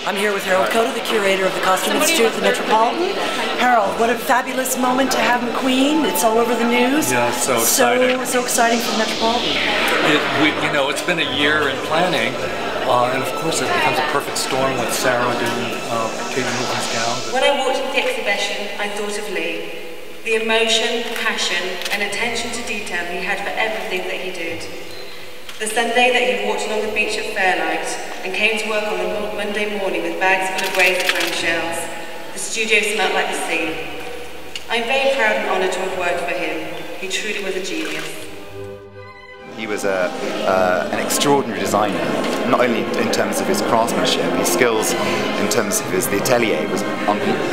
I'm here with Harold Koda, the curator of the Costume Institute at the Metropolitan. Harold, what a fabulous moment to have McQueen. It's all over the news. Yeah, so exciting. So exciting for the Metropolitan. It's been a year in planning, and of course it becomes a perfect storm with Sarah doing Katie Newton's gown. When I walked into the exhibition, I thought of Lee. The emotion, passion, and attention to detail he had for everything that he did. The Sunday that he walked along the beach at Fairlight and came to work on the Monday morning with bags full of razor clamshells, the studio smelt like the sea. I'm very proud and honoured to have worked for him. He truly was a genius. He was an extraordinary designer, not only in terms of his craftsmanship, his skills in terms of the atelier was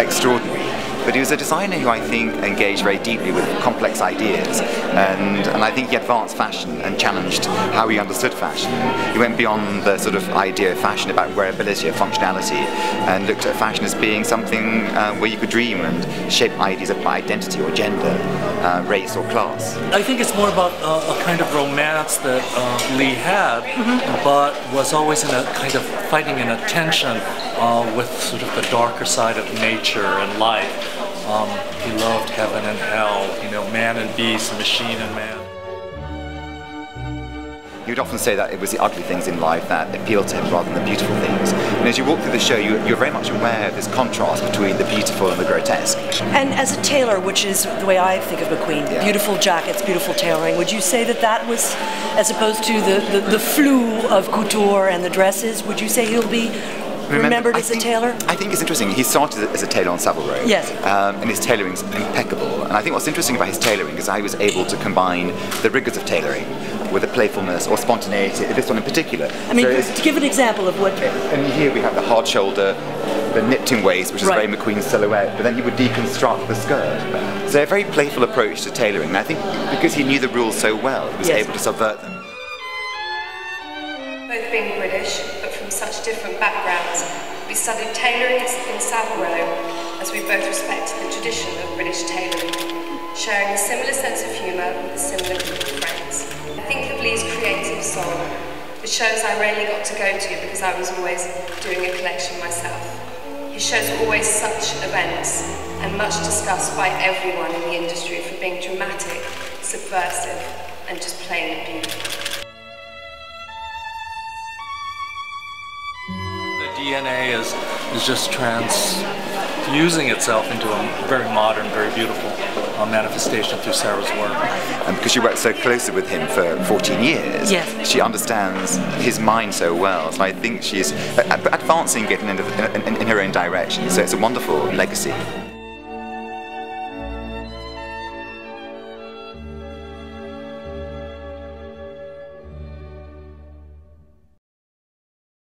extraordinary. But he was a designer who I think engaged very deeply with complex ideas, and I think he advanced fashion and challenged how he understood fashion. He went beyond the sort of idea of fashion about wearability or functionality, and looked at fashion as being something where you could dream and shape ideas of identity or gender, race or class. I think it's more about a kind of romance that Lee had, but was always in a kind of fighting in a tension with sort of the darker side of nature and life. He loved heaven and hell, man and beast, machine and man. He would often say that it was the ugly things in life that appealed to him rather than the beautiful things. And as you walk through the show, you're very much aware of this contrast between the beautiful and the grotesque. And as a tailor, which is the way I think of McQueen, yeah. Beautiful jackets, beautiful tailoring, would you say that that was, as opposed to the flou of couture and the dresses, would you say he'll be remembered as a tailor? I think it's interesting. He started as a tailor on Savile Row. Yes. And his tailoring's impeccable. And I think what's interesting about his tailoring is how he was able to combine the rigors of tailoring with the playfulness or spontaneity, this one in particular. I mean, to give an example of what... And here we have the hard shoulder, the nipped-in waist, which is right. very McQueen silhouette, but then he would deconstruct the skirt. So a very playful approach to tailoring. And I think because he knew the rules so well, he was able to subvert them. Both being British, but from such different backgrounds, we studied tailoring in Savile Row, as we both respected the tradition of British tailoring, sharing a similar sense of humour with a similar group of friends. I think of Lee's creative soul, the shows I rarely got to go to because I was always doing a collection myself. His shows were always such events, and much discussed by everyone in the industry for being dramatic, subversive, and just plain beautiful. DNA is just transfusing itself into a very modern, very beautiful manifestation through Sarah's work. And because she worked so closely with him for 14 years, yes. she understands his mind so well. So I think she is advancing it in her own direction. So it's a wonderful legacy.